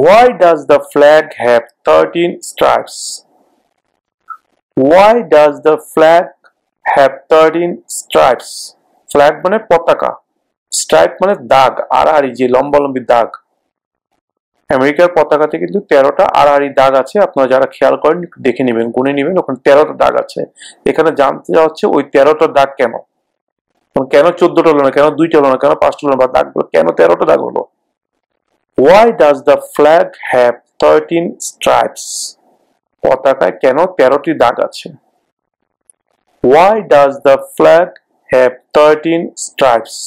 Why does the flag have 13 stripes? Why does the flag have 13 stripes? Flag মানে পতাকা, stripe মানে দাগ, আড়াআড়ি যে লম্বালম্বি দাগ। আমেরিকার পতাকাতে কিন্তু 13টা আড়াআড়ি দাগ আছে। আপনারা যারা খেয়াল করেন দেখে নেবেন, গুনে নেবেন, ওখানে 13টা দাগ আছে। এখানে জানতে হচ্ছে ওই 13টা দাগ কেন, কেন 14টা হলো না, কেন 2টা হলো না, কেন 5টা হলো না, বা দাগ কেন 13টা দাগ হলো। Why does the flag have 13 stripes? পতাকায় কেন 13টি দাগ আছে? Why does the flag have 13 stripes?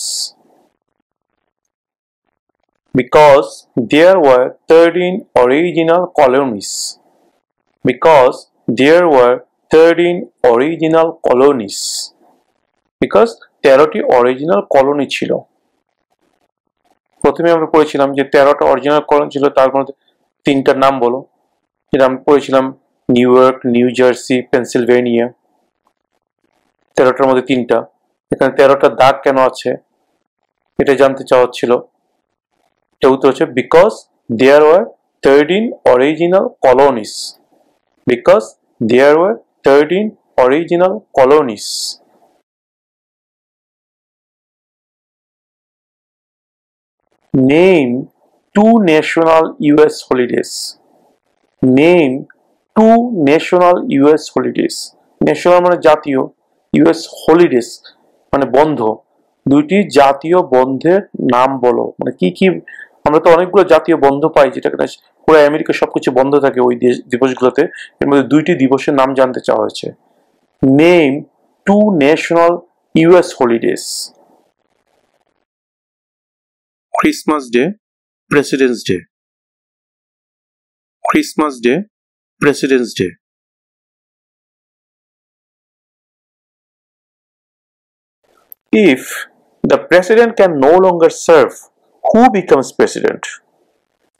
Because there were 13 original colonies. Because there were 13 original colonies. Because 13টি অরিজিনাল কলোনি ছিল। প্রথমে আমরা পড়েছিলাম যে 13টা অরিজিনাল কলোনি ছিল, তার মধ্যে 3টার নাম বলো। যেটা আমি পড়েছিলাম New York, New Jersey, Pennsylvania. 13টার মধ্যে 3টা। এখানে 13টা দাগ কেন আছে এটা জানতে চাওয়া হচ্ছিল। এটা উত্তর হচ্ছে because there were 13 original colonies. Because there were 13 original colonies. Name two national US holidays. Name two national US holidays. National মানে জাতীয়, US holidays মানে বন্ধ। দুইটি জাতীয় বন্ধের নাম বলো। মানে কি কি, আমরা তো অনেকগুলো জাতীয় বন্ধ পাই যেটা কিনা পুরো আমেরিকা সবকিছু বন্ধ থাকে ওই দিবসগুলোতে। এর মধ্যে 2টি দিবসের নাম জানতে চাওয়া হয়েছে। Name two national US holidays. Christmas Day, President's Day. Christmas Day, President's Day. If the president can no longer serve, who becomes president?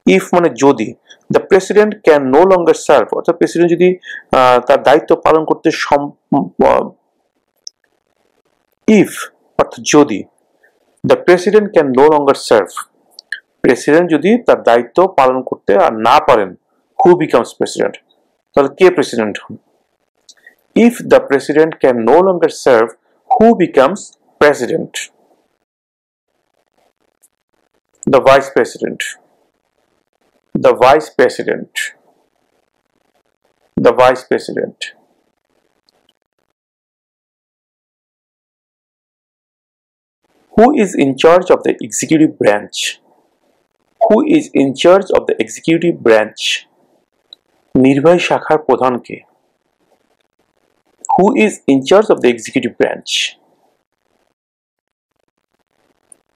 If মানে যদি, the president can no longer serve, অর্থাৎ প্রেসিডেন্ট যদি তার দায়িত্ব পালন করতে if অর্থাৎ যদি, the president can no longer serve, president যদি তার দায়িত্ব পালন করতে আর না পারেন, who becomes president? তাহলে কে প্রেসিডেন্ট হন? If the president can no longer serve, who becomes president? The vice president. The vice president. The vice president. Who is in charge of the executive branch? Who is in charge of the executive branch? নির্বাহী শাখার প্রধান কে? Who is in charge of the executive branch?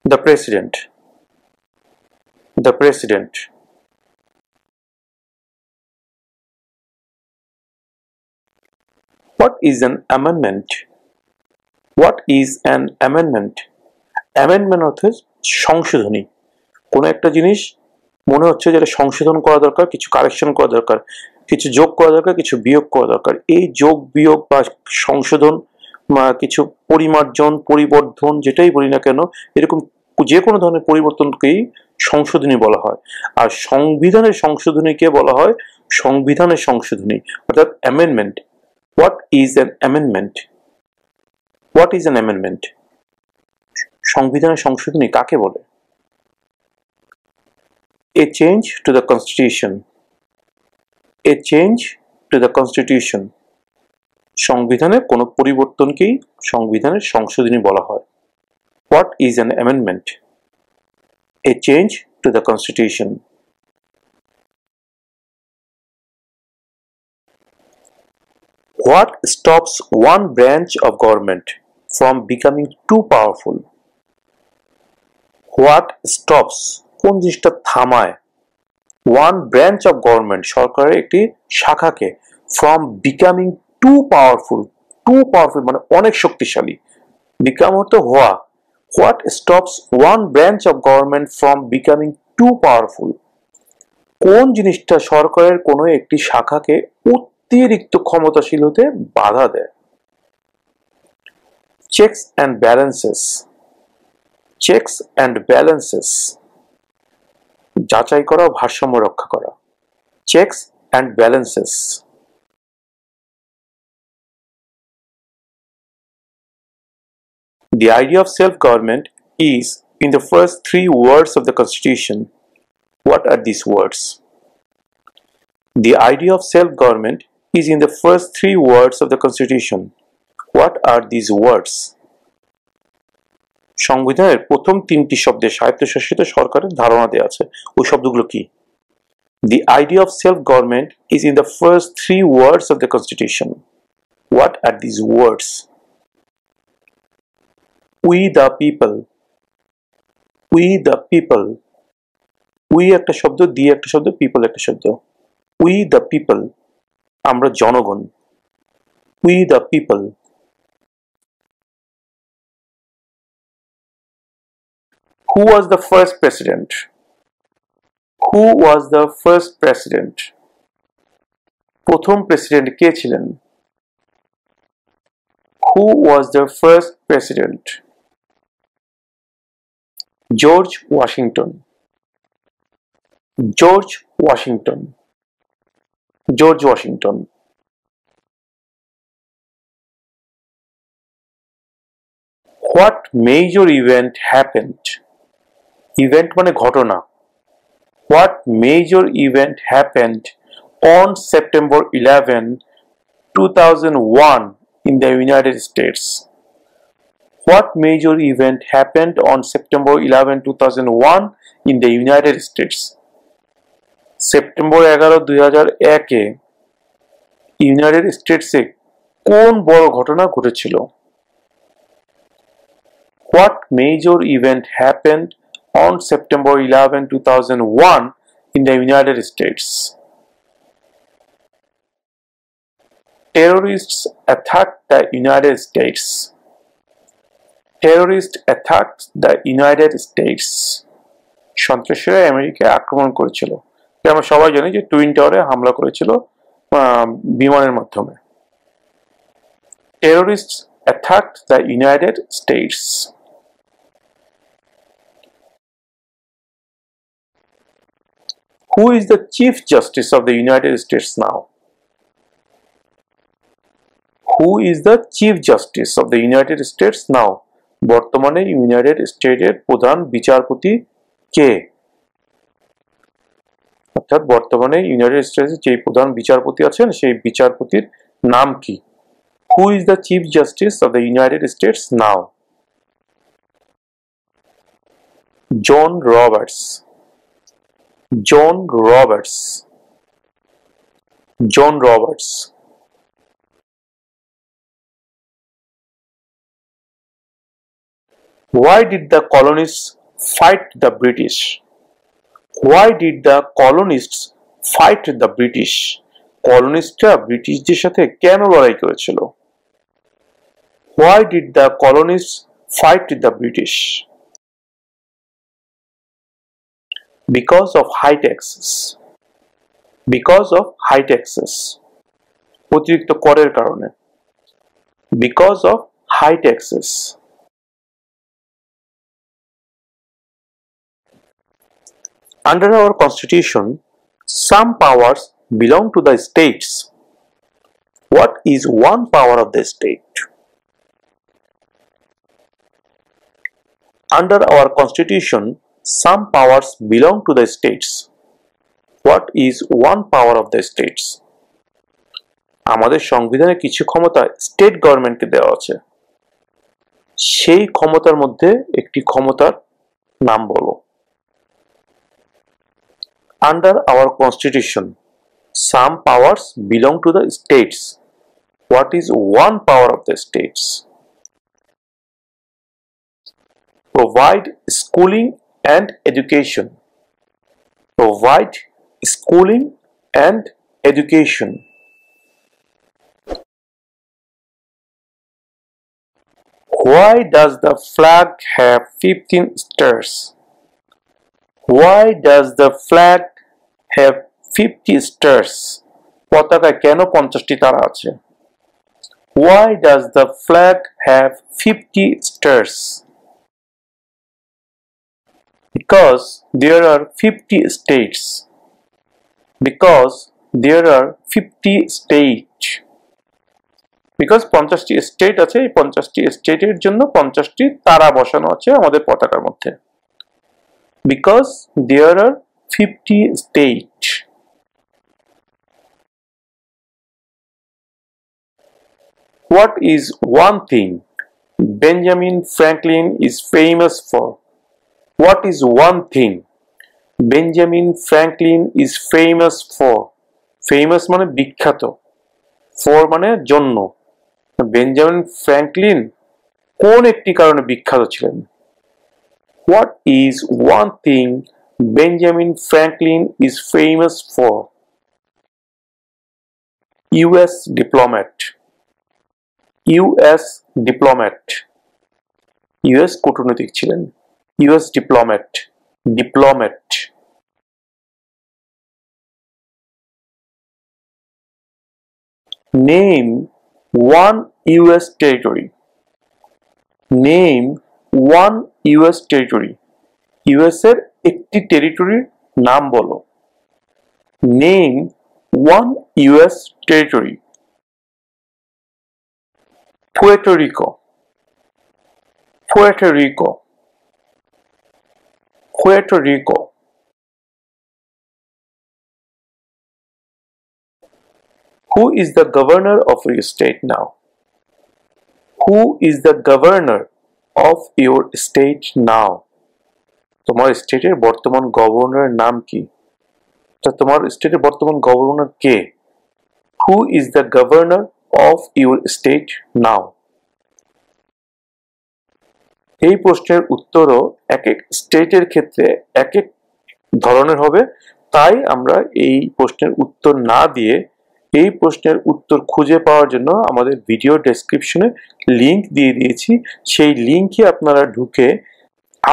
The president. The president. What is an amendment? What is an amendment? Amendment অর্থাৎ সংশোধনী। কোনো একটা জিনিস মনে হচ্ছে যেটা সংশোধন করা দরকার, কিছু কারেকশন করা দরকার, কিছু যোগ করা দরকার, কিছু বিয়োগ করা দরকার। এই যোগ বিয়োগ বা সংশোধন বা কিছু পরিমার্জন, পরিবর্ধন, যেটাই বলি না কেন, এরকম যে কোনো ধরনের পরিবর্তনকেই সংশোধনী বলা হয়। আর সংবিধানের সংশোধনীকে বলা হয় সংবিধানের সংশোধনী, অর্থাৎ amendment. What is an amendment? What is an amendment? সংবিধানের সংশোধনী কাকে বলে? A change to the constitution. A change to the constitution. সংবিধানের কোনো পরিবর্তনকেই সংবিধানের সংশোধনী বলা হয়। What is an amendment? A change to the constitution. What stops one branch of government from becoming too powerful? What stops, কোন জিনিসটা থামায়, one branch of government, সরকারের একটি শাখাকে, from becoming too powerful, too powerful মানে অনেক শক্তিশালী, become অর্থ হওয়া। What stops one branch of government from becoming too powerful? কোন জিনিসটা সরকারের কোনো একটি শাখাকে অতিরিক্ত ক্ষমতাশীল হতে বাধা দেয়? Checks and balances. Checks and balances. যাচাই করা ও ভারসাম্য রক্ষা করা, checks and balances. The idea of self-government is in the first three words of the Constitution. What are these words? The idea of self-government is in the first three words of the Constitution. What are these words? সংবিধানের প্রথম তিনটি শব্দে স্বায়ত্তশাসিত সরকারের ধারণা দেওয়া আছে, ওই শব্দগুলো কি? The idea of self-government is in the first three words of the Constitution. What are these words? We the people. We the people. We একটা শব্দ, the একটা শব্দ, people একটা শব্দ. We the people. আমরা জনগণ. We the people. Who was the first president? Who was the first president? প্রথম president কে ছিলেন? Who was the first president? George Washington. George Washington. George Washington. What major event happened? Event মানে ঘটনা. What major event happened on September 11, 2001 in the United States? What major event happened on September 11, 2001 in the United States? September 11, 2001 এ United স্টেটসে কোন বড় ঘটনা ঘটেছিল? What major event happened on September 11, 2001 in the United States? Terrorists attacked the United States. Terrorists attacked the United States. সন্ত্রাসীরা আমেরিকায় আক্রমণ করেছিল। আমরা সবাই জানি যে টুইন টাওয়ারে হামলা করেছিল বিমানের মাধ্যমে। Terrorists attacked the United States. Who is the Chief Justice of the United States now? Who is the Chief Justice of the United States now? বর্তমানে ইউনাইটেড স্টেটের প্রধান বিচারপতি কে? অর্থাৎ বর্তমানে ইউনাইটেড স্টেটসের যে প্রধান বিচারপতি আছেন সেই বিচারপতির নাম কি? Who is the Chief Justice of the United States now? John Roberts. John Roberts. John Roberts. Why did the colonists fight the British? Why did the colonists fight the British? কলোনিস্টরা ব্রিটিশদের সাথে কেন লড়াই করেছিল? Why did the colonists fight the British? Because of high taxes. Because of high taxes. অতিরিক্ত করের কারণে। Because of high taxes. Under our constitution, some powers belong to the states. What is one power of the state? Under our constitution, some powers belong to the states. What is one power of the states? আমাদের সংবিধানে কিছু ক্ষমতা state গভর্নমেন্টকে দেওয়া আছে। সেই ক্ষমতার মধ্যে একটি ক্ষমতার নাম বলো। Under our constitution, some powers belong to the states. What is one power of the states? Provide schooling and education. Provide schooling and education. Why does the flag have 15 stars? Why does the flag have 50 stars? পতাকায় কেন 50টি তারা আছে? Why does the flag have 50 stars? Because there are 50 states. Because there are 50 states. Because 50টি state আছে, এই 50টি স্টেটের জন্য 50টি তারা বসানো আছে আমাদের পতাকার মধ্যে। Because there are 50 state. What is one thing Benjamin Franklin is famous for? What is one thing Benjamin Franklin is famous for? Famous মানে বিখ্যাত, ফর মানে জন্য। বেঞ্জামিন ফ্র্যাঙ্কলিন কোন একটি কারণে বিখ্যাত ছিলেন? What is one thing Benjamin Franklin is famous for? US diplomat. US diplomat. US কূটনৈতিক ছিলেন। US diplomat. Diplomat. Name one US territory. Name one US territory. US এর একটি টেরিটরির নাম বলো। Name one US territory. Puerto Rico. Puerto Rico. Puerto Rico. Who is the governor of your state now? Who is the governor of your state now? তোমার স্টেটের বর্তমান গভর্নরের নাম কি? তোমার স্টেটের বর্তমান governor K? Who is the governor of your state now? এই প্রশ্নের উত্তরও এক এক স্টেটের ক্ষেত্রে এক এক ধরনের হবে, তাই আমরা এই প্রশ্নের উত্তর না দিয়ে এই প্রশ্নের উত্তর খুঁজে পাওয়ার জন্য আমাদের ভিডিও ডেসক্রিপশনে লিংক দিয়ে দিয়েছি। সেই লিংকে আপনারা ঢুকে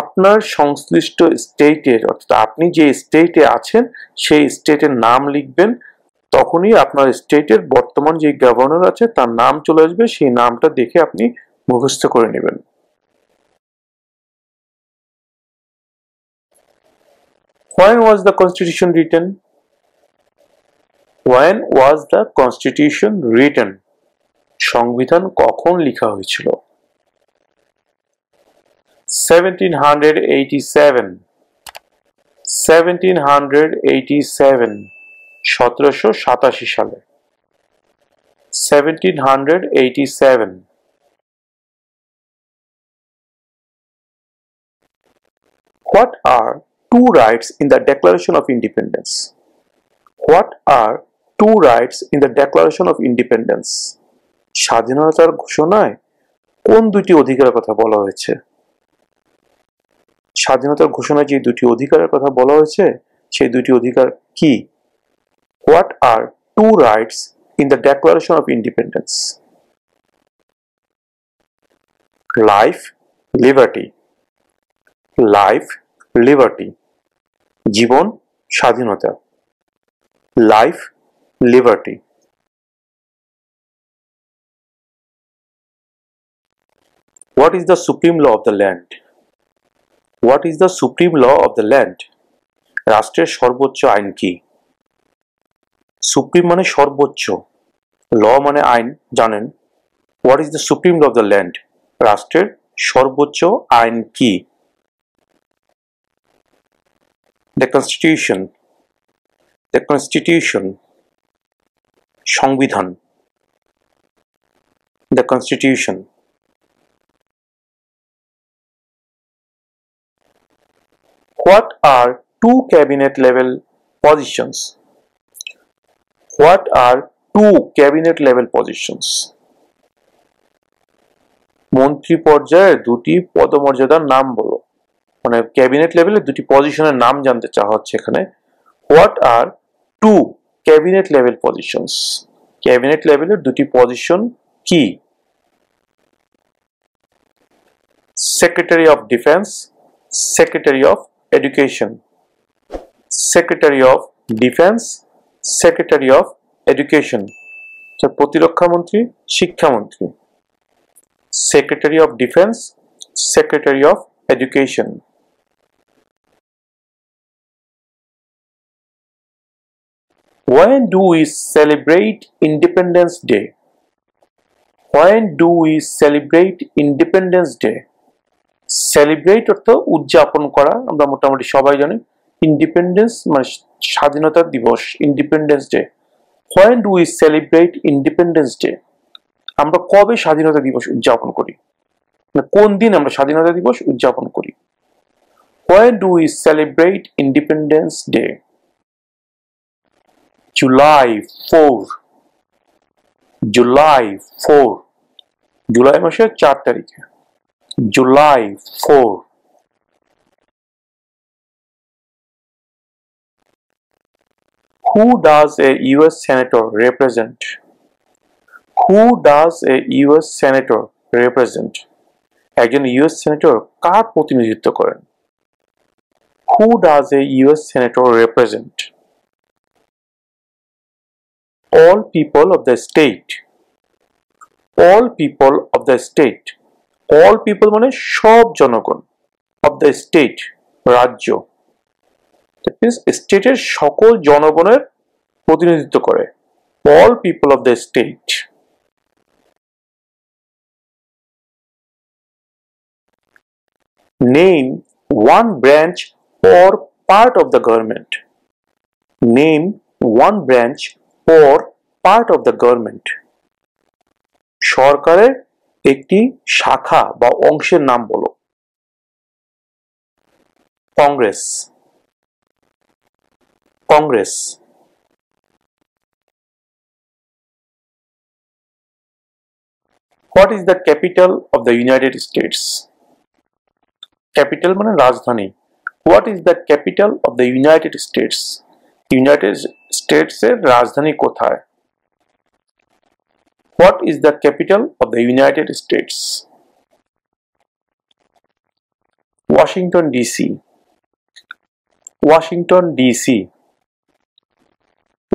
আপনার সংশ্লিষ্ট স্টেটের, অর্থাৎ আপনি যে স্টেটে আছেন সেই স্টেটের নাম লিখবেন। তখনই আপনার স্টেটের বর্তমান যে গভর্নর আছে তার নাম চলে আসবে, সেই নামটা দেখে আপনি মুখস্থ করে নেবেন। When was the Constitution written? When was the Constitution written? সংবিধান কখন লেখা হয়েছিল? 1787. 1787. 1787 সালে। 1787. What are two rights in the Declaration of Independence? What are two rights in the Declaration of Independence? স্বাধীনতার ঘোষণায় কোন দুটি অধিকারের কথা বলা হয়েছে? স্বাধীনতার ঘোষণায় যে দুটি অধিকারের কথা বলা হয়েছে সেই দুটি অধিকার কি? What are two rights in the Declaration of Independence? Life, liberty. Life, liberty. জীবন, স্বাধীনতা। Life, liberty. What is the supreme law of the land? What is the supreme law of the land? রাষ্ট্রের সর্বোচ্চ আইন কি? Supreme মানে সর্বোচ্চ, ল মানে আইন, জানেন। What is the supreme law of the land? রাষ্ট্রের সর্বোচ্চ আইন কি? The Constitution. The Constitution. সংবিধান। The Constitution. What are two cabinet level positions? What are two cabinet level positions? মন্ত্রী পর্যায়ে দুটি পদমর্যাদার নাম বলো। মানে ক্যাবিনেট লেভেলে দুটি পজিশনের নাম জানতে চাওয়া হচ্ছে এখানে। What are two cabinet level positions? Cabinet লেভেলের দুটি পজিশন কি? Secretary of Defense, Secretary of Education. Secretary of Defense, Secretary of Education. প্রতিরক্ষা মন্ত্রী, শিক্ষামন্ত্রী। Secretary of Defense, Secretary of Education. When do we celebrate Independence Day? When do we celebrate Independence Day? Celebrate অর্থ উদযাপন করা, আমরা মোটামুটি সবাই জানি। ইন্ডিপেন্ডেন্স মানে স্বাধীনতা দিবস, independence day. When do we celebrate Independence Day? আমরা কবে স্বাধীনতা দিবস উদযাপন করি, মানে কোন দিন আমরা স্বাধীনতা দিবস উদযাপন করি? When do we celebrate Independence Day? July 4. July 4. July মাসের 4 তারিখে। July 4. Who does a US senator represent? Who does a US senator represent? একজন ইউএস সেনেটর কার প্রতিনিধিত্ব করেন? Who does a US senator represent? All people of the state. All people of the state. All people মানে সব জনগণ, of the state রাজ্য, that means স্টেটের সকল জনগণের প্রতিনিধিত্ব করে। All people of the state. Name one branch or part of the government. Name one branch or part of the government. সরকারের একটি শাখা বা অংশের নাম বলো। Congress. Congress. What is the capital of the United States? Capital মানে রাজধানী। What is the capital of the United States? United States এর রাজধানী কোথায়? What is the capital of the United States? Washington DC. Washington DC.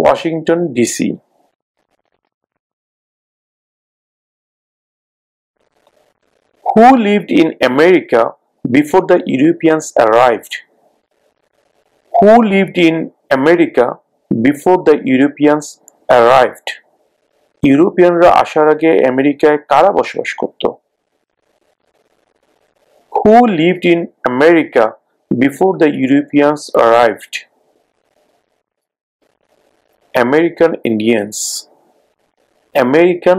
Washington DC. Who lived in America before the Europeans arrived? Who lived in America before the Europeans arrived? ইউরোপিয়ানরা আসার আগে আমেরিকায় কারা বসবাস করত? Who lived in America before the Europeans arrived? American Indians. American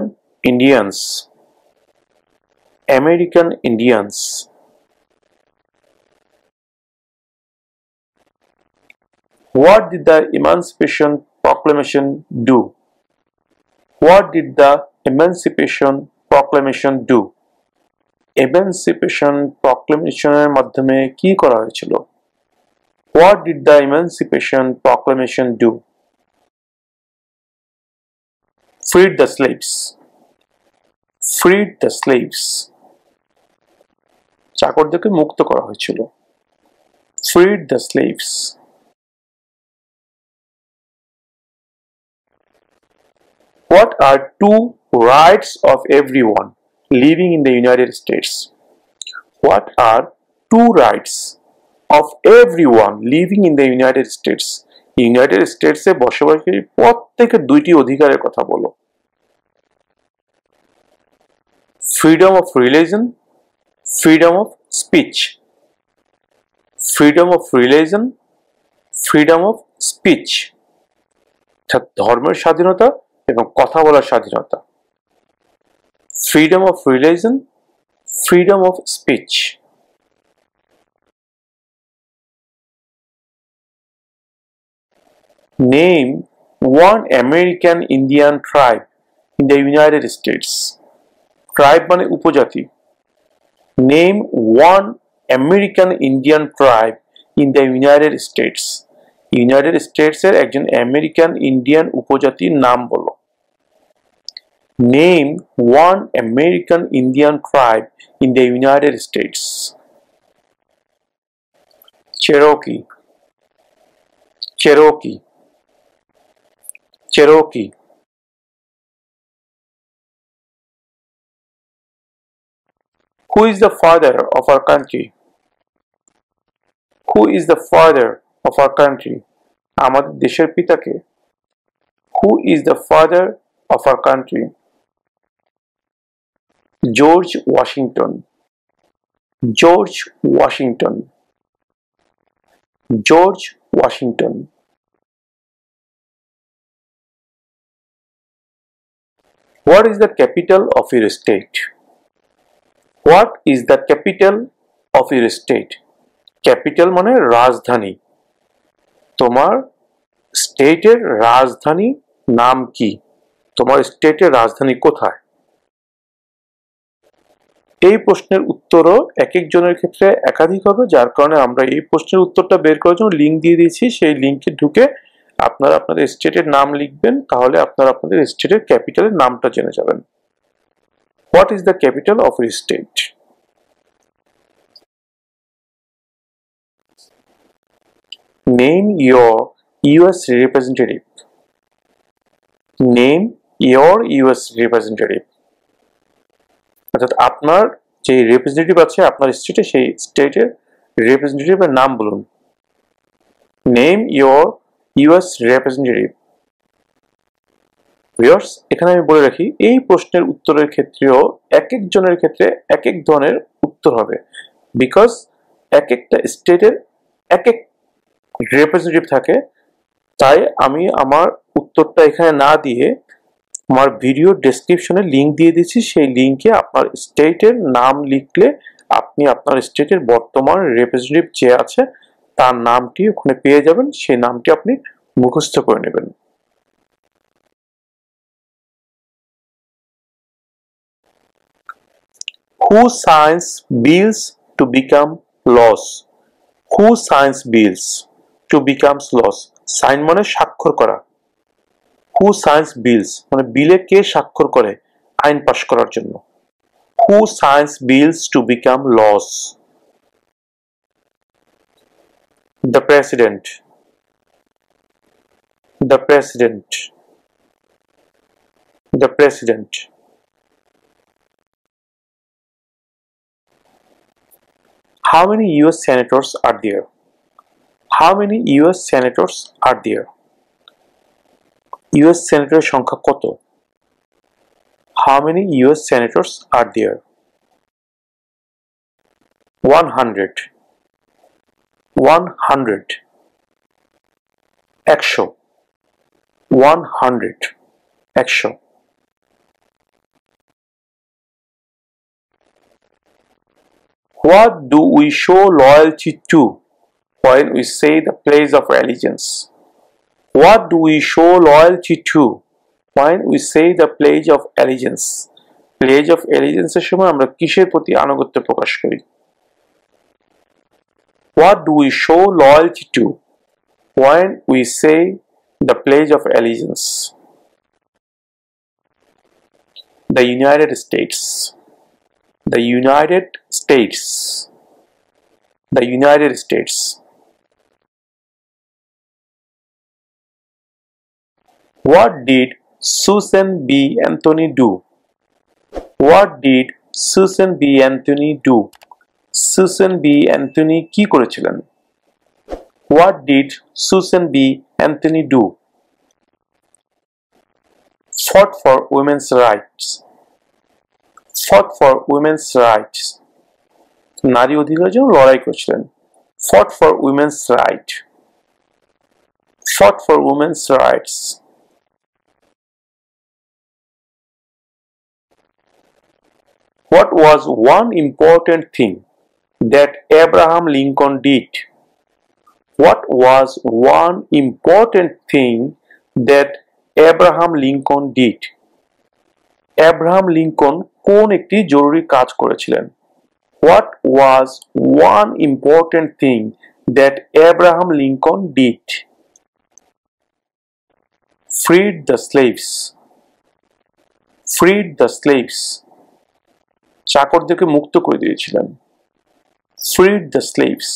Indians. American Indians. What did the Emancipation Proclamation do? What did the Emancipation Proclamation do? Emancipation Proclamation এর মাধ্যমে কি করা হয়েছিল? What did the Emancipation Proclamation do? Freed the slaves. Freed the slaves. চাকরদেরকে মুক্ত করা হয়েছিল। Freed the slaves. What are two rights of everyone living in the United States? What are two rights of everyone living in the United States? United States এ বসবাসকারী প্রত্যেকের দুইটি অধিকারের কথা বলো। Freedom of religion, freedom of speech. Freedom of religion, freedom of speech. ধর্মের স্বাধীনতা এবং কথা বলার স্বাধীনতা। Freedom of religion, freedom of speech. Name one American Indian tribe in the United States. Tribe মানে উপজাতি। Name one American Indian tribe in the United States. United States এর একজন আমেরিকান ইন্ডিয়ান উপজাতির নাম বলো। Name one American Indian tribe in the United States. Cherokee. Cherokee. Cherokee. Who is the father of our country? Who is the father of our country? আমাদের দেশের পিতাকে। Who is the father of our country? George Washington. George Washington. George Washington. What is the capital of your state? What is the capital of your state? Capital মানে রাজধানী। তোমার স্টেটের রাজধানী নাম কি? তোমার স্টেটের রাজধানী কোথায়? এই প্রশ্নের উত্তরও এক একজনের ক্ষেত্রে একাধিক হবে, যার কারণে আমরা এই প্রশ্নের উত্তরটা বের করার জন্য লিঙ্ক দিয়ে দিয়েছি। সেই লিঙ্কে ঢুকে আপনারা আপনাদের স্টেটের নাম লিখবেন, তাহলে আপনারা আপনাদের স্টেটের ক্যাপিটালের নামটা জেনে যাবেন। What is the capital of your state? Name your US representative. Name your US representative. অর্থাৎ আপনার যে রিপ্রেজেন্টেটিভ আছে আপনার স্টেটে, সেই স্টেটের রিপ্রেজেন্টেটিভের নাম বলুন। Name your US representative. Viewers, এখানে আমি বলে রাখি, এই প্রশ্নের উত্তরের ক্ষেত্রেও এক একজনের ক্ষেত্রে এক এক ধরনের উত্তর হবে, বিকজ এক একটা স্টেটের এক এক রিপ্রেজেন্টেটিভ থাকে। তাই আমি আমার উত্তরটা এখানে না দিয়ে আমার ভিডিও ডেসক্রিপশনে লিঙ্ক দিয়ে দিচ্ছি। সেই লিঙ্কে আপনার স্টেটের নাম লিখলে আপনি আপনার স্টেটের বর্তমান রিপ্রেজেন্টেটিভ যে আছে তার নামটি ওখানে পেয়ে যাবেন। সেই নামটি আপনি মুখস্থ করে নেবেন। Who signs bills to become laws? Who signs bills to become laws? Sign মানে স্বাক্ষর করা। Who signs bills মানে বিলে কে স্বাক্ষর করে আইন পাশ করার জন্য? Who signs bills to become laws? The president. The president. The president. How many US senators are there? How many US senators are there? US senator সংখ্যা কত? How many US senators are there? 100. 100. 100. 100. 100. What do we show loyalty to when we say the pledge of allegiance? What do we show loyalty to when we say the pledge of allegiance? Pledge of allegiance এর সময় আমরা কিসের প্রতি আনুগত্য প্রকাশ করি? What do we show loyalty to when we say the pledge of allegiance? The United States. The United States. The United States. What did Susan B. Anthony do? What did Susan B. Anthony do? Susan B. Anthony কি করেছিলেন? What did Susan B. Anthony do? Fought for women's rights. Fought for women's rights. নারী অধিকারের জন্য লড়াই করেছিলেন। Fought for women's right. Fought for women's rights. What was one important thing that Abraham Lincoln did? What was one important thing that Abraham Lincoln did? Abraham Lincoln কোন একটি জরুরি কাজ করেছিলেন? What was one important thing that Abraham Lincoln did? Freed the slaves. Freed the slaves. চাকরদেরকে মুক্ত করে দিয়েছিলেন। Freed the slaves.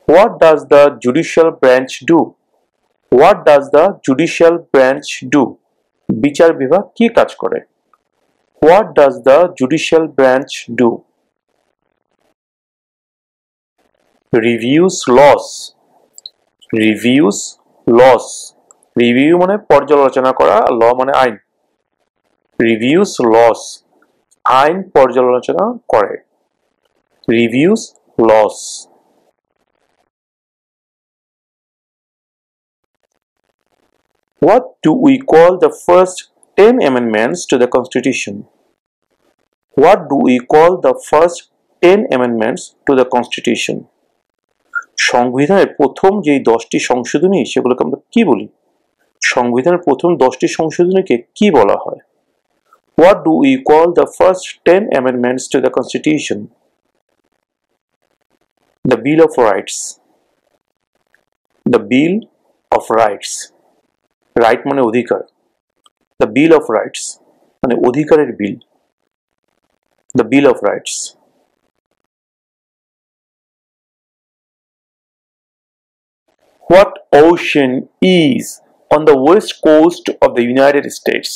What does the judicial branch do? What does the judicial branch do? বিচার বিভাগ কি কাজ করে? What does the judicial branch do? Reviews laws, reviews laws, review মানে পর্যালোচনা করা, ল মানে আইন, রিভিউস লস আইন পর্যালোচনা করে, reviews laws. What do we call the first 10 amendments to the Constitution? What do we call the first 10 amendments to the Constitution? সংবিধানের প্রথম যেই 10টি সংশোধনী সেগুলোকে আমরা কি বলি? সংবিধানের প্রথম 10টি সংশোধনীকে কি বলা হয়? What do we call the first 10 amendments to the Constitution? The Bill of Rights. The Bill of Rights. Right মানে অধিকার, দ্য বিল অফ রাইটস মানে অধিকারের বিল, the Bill of Rights. What ocean is on the west coast of the United States?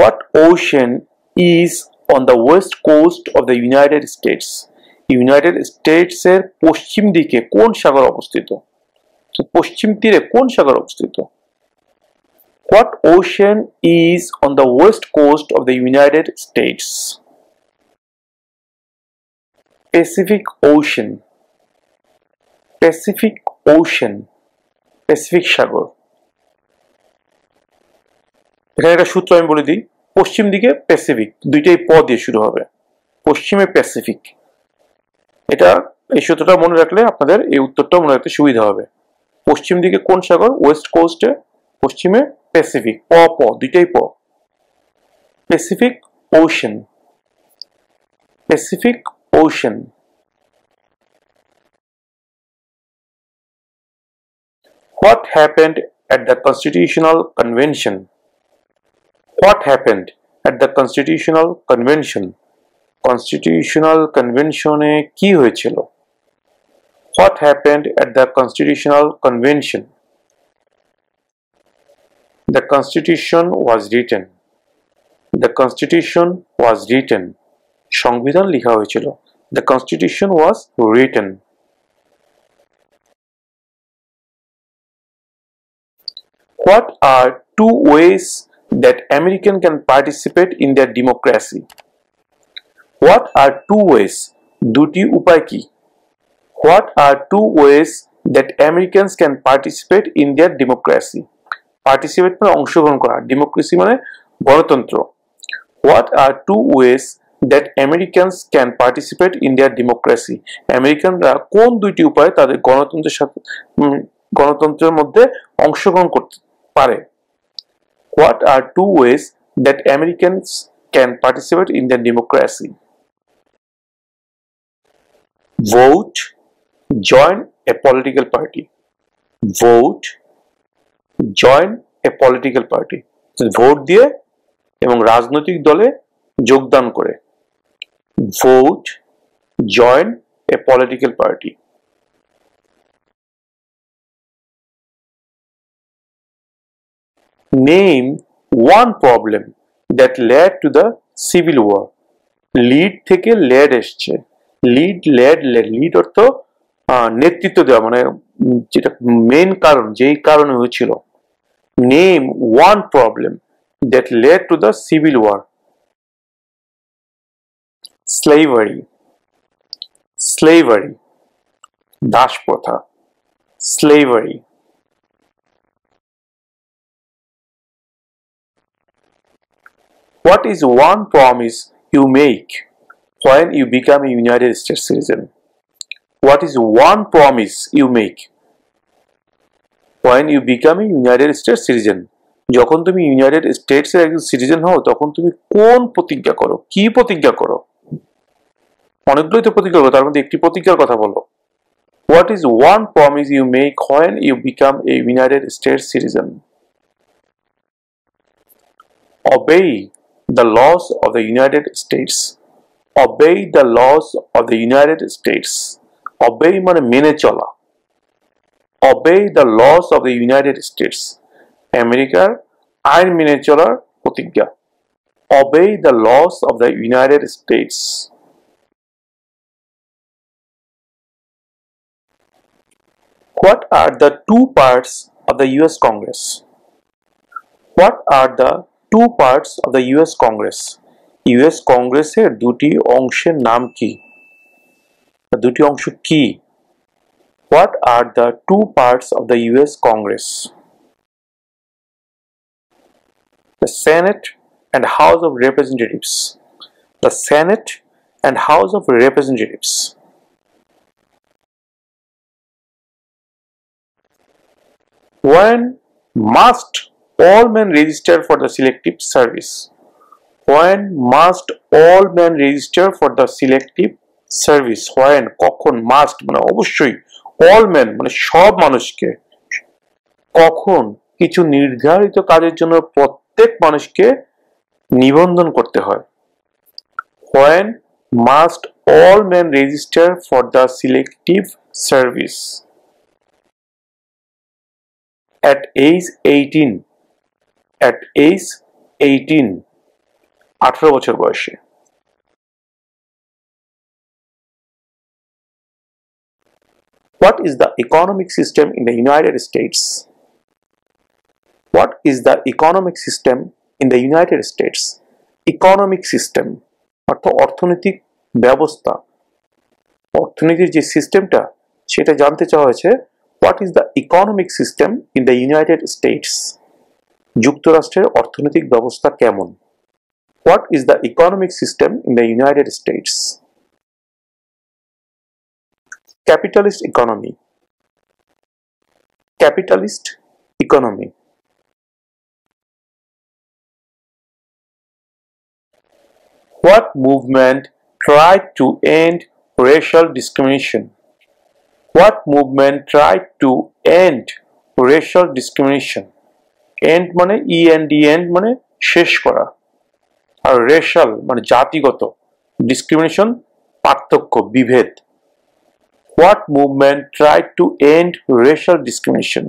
What ocean is on the west coast of the United States? United স্টেটসের পশ্চিম দিকে কোন সাগর অবস্থিত? পশ্চিম তীরে কোন সাগর অবস্থিত? What ocean is on the west coast of the United States? Pacific Ocean. Pacific Ocean. Pacific সাগর। এখানে একটা সূত্র আমি বলে দিই, পশ্চিম দিকে প্যাসিফিক, দুইটাই প দিয়ে শুরু হবে, পশ্চিমে প্যাসিফিক। এটা এই সূত্রটা মনে রাখলে আপনাদের এই উত্তরটা মনে রাখতে সুবিধা হবে। পশ্চিম দিকে কোন সাগর? ওয়েস্ট কোস্টে, পশ্চিমে প্যাসিফিক, প প দুইটাই প, Pacific ocean, Pacific ocean. What happened at the Constitutional Convention? What happened at the Constitutional Convention? Constitutional Convention এ কি হয়েছিল? What happened at the Constitutional Convention? The Constitution was written. The Constitution was written. সংবিধান লেখা হয়েছিল। The Constitution was written. What are two ways that Americans can participate in their democracy? What are two ways? দুটি উপায় কি? What are two ways that Americans can participate in their democracy? Participate মানে অংশগ্রহণ করা, democracy মানে গণতন্ত্র। What are two ways that Americans can participate in their democracy? আমেরিকানরা কোন দুইটি উপায়ে তাদের গণতন্ত্রের মধ্যে অংশগ্রহণ করতে পারে? What are two ways that Americans can participate in their democracy? Vote, join a political party. Vote, join a political party. Vote দিয়ে এবং রাজনৈতিক দলে যোগদান করে। Vote, join a political party. Name one problem that led to the civil war. Lead থেকে led এসছে। Lead, lead অর্থ নেতৃত্ব দেওয়া, মানে যেটা মেইন কারণ, যেই কারণে হয়েছিল। Name one problem that led to the civil war. Slavery. Slavery. Das প্রথা। Slavery. What is one promise you make when you become a United States citizen? What is one promise you make when you become a United States citizen? যখন তুমি United স্টেটসের একজন citizen হও তখন তুমি কোন প্রতিজ্ঞা করো? কি প্রতিজ্ঞা করো? অনেকগুলোই তো প্রতিজ্ঞা করো, তার মধ্যে একটি প্রতিজ্ঞার কথা বলো। What is one promise you make when you become a United States citizen? Obey the laws of the United States. Obey the laws of the United States. Obey মানে মেনে চলা। Obey the laws of the United States. আমেরিকার আইন মেনে চলার প্রতিজ্ঞা। Obey the laws of the United States. What are the two parts of the US Congress? What are the two parts of the US Congress? US কংগ্রেসের দুটি অংশের নাম কি? দুটি অংশ কি? What are the two parts of the US Congress? The Senate and House of Representatives. The Senate and House of Representatives. When must all men register for the selective service? When must all men register for the selective service? When কখন must মানে অবশ্যই, all men মানে সব মানুষকে, কখন কিছু নির্ধারিত কাজের জন্য প্রত্যেক মানুষকে নিবন্ধন করতে হয়। When must all men register for the selective service? At age 18. At age 18. 18 বছর বয়সে। What is the economic system in the United States? What is the economic system in the United States? Economic system অর্থাৎ অর্থনৈতিক ব্যবস্থা, অর্থনীতির যে সিস্টেমটা সেটা জানতে চাওয়া হয়েছে। What is the economic system in the United States? যুক্তরাষ্ট্রের অর্থনৈতিক ব্যবস্থা কেমন? What is the economic system in the United States? Capitalist economy. Capitalist economy. What movement tried to end racial discrimination? What movement tried to end racial discrimination? End মানে END, end মানে শেষ করা, আর racial মানে জাতিগত, discrimination পার্থক্য, বিভেদ। What movement tried to end racial discrimination?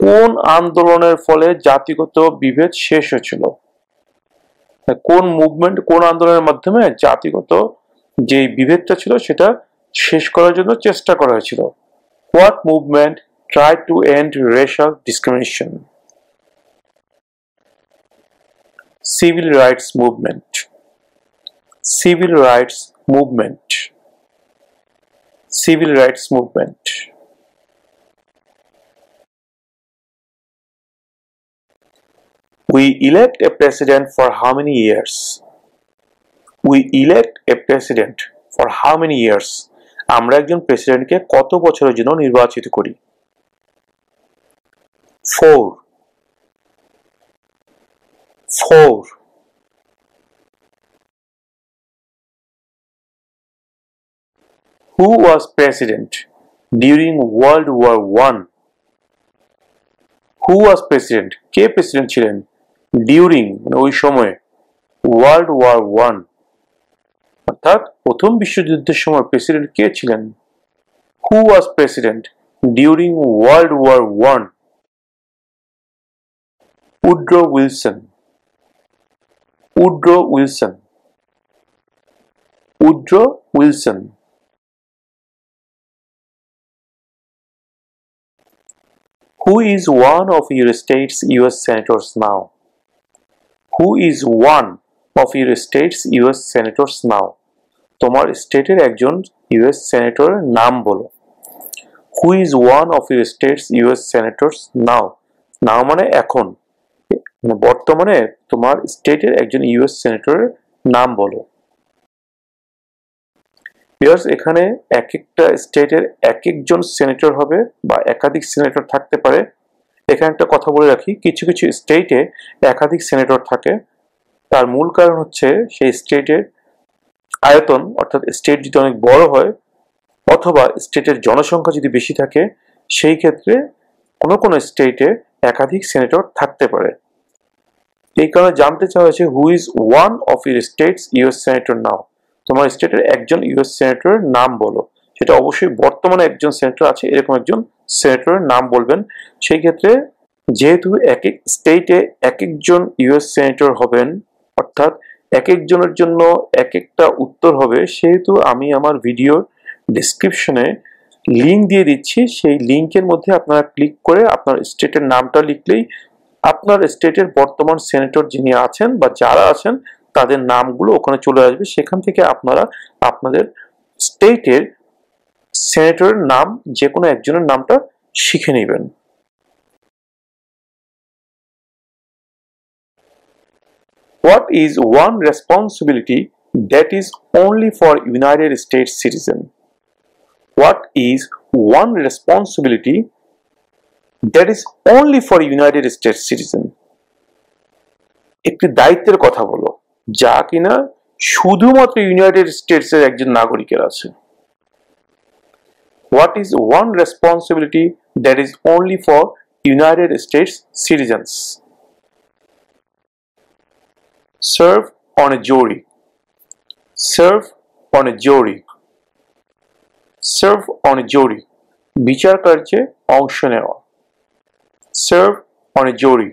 কোন আন্দোলনের ফলে জাতিগত বিভেদ শেষ হয়েছিল? কোন মুভমেন্ট, কোন আন্দোলনের মাধ্যমে জাতিগত যে বিভেদটা ছিল সেটা শেষ করার জন্য চেষ্টা করা হয়েছিল? What movement tried to end racial discrimination? Civil rights movement. Civil rights movement. Civil rights movement. We elect a president for how many years? We elect a president for how many years? আমরা একজন প্রেসিডেন্টকে কত বছরের জন্য নির্বাচিত করি? 4. 4. Who was president during World War I? Who was president? K president ছিলেন during মানে ওই সময়ে World War I? অর্থাৎ প্রথম বিশ্বযুদ্ধের সময় প্রেসিডেন্ট কে ছিলেন? Who was president during World War I? Woodrow Wilson. Woodrow Wilson. Woodrow Wilson. Who is one of your state's US senators now? Who is one of your state's US senators now? তোমার স্টেটের একজন US সেনেটরের নাম বলো। Who is one of your state's US senators now? Now মানে এখন, মানে বর্তমানে তোমার স্টেটের একজন US সেনেটরের নাম বলো। ভিউয়ার্স, এখানে এক একটা স্টেটের এক একজন সেনেটর হবে বা একাধিক সেনেটর থাকতে পারে। এখানে একটা কথা বলে রাখি, কিছু কিছু স্টেটে একাধিক সেনেটর থাকে। তার মূল কারণ হচ্ছে সেই স্টেটের আয়তন, অর্থাৎ স্টেট যদি অনেক বড় হয় অথবা স্টেটের জনসংখ্যা যদি বেশি থাকে, সেই ক্ষেত্রে কোনো কোনো স্টেটে একাধিক সেনেটর থাকতে পারে। এই কারণে জানতে চাওয়া হয়েছে who is one of your states US senator now? তোমার স্টেটের একজন ইউএস সেনেটরের নাম বলো। সেটা অবশ্যই বর্তমানে একজন সেনেটর আছে এরকম একজন সেনেটরের নাম বলবেন। সেই ক্ষেত্রে যেহেতু এক এক স্টেটে এক একজন ইউএস সেনেটর হবেন, অর্থাৎ এক একজনের জন্য এক একটা উত্তর হবে, সেহেতু আমি আমার ভিডিওর ডেসক্রিপশনে লিঙ্ক দিয়ে দিচ্ছি, সেই লিঙ্কের মধ্যে আপনারা ক্লিক করে আপনার স্টেটের নামটা লিখলেই আপনার স্টেটের বর্তমান সেনেটর যিনি আছেন বা যারা আছেন তাদের নামগুলো ওখানে চলে আসবে। সেখান থেকে আপনারা আপনাদের স্টেটের সেনেটরের নাম যে কোনো একজনের নামটা শিখে নেবেন। What is one responsibility that is only for United States citizen? What is one responsibility that is only for United States citizen? একটি দায়িত্বের কথা বলো যা কিনা শুধুমাত্র ইউনাইটেড স্টেটসের একজন নাগরিকের আছে। What is one responsibility that is only for United States citizens? Serve on a jury. Serve on a jury. Serve on a jury. বিচার কার্যে অংশ নেওয়া। Serve on a jury.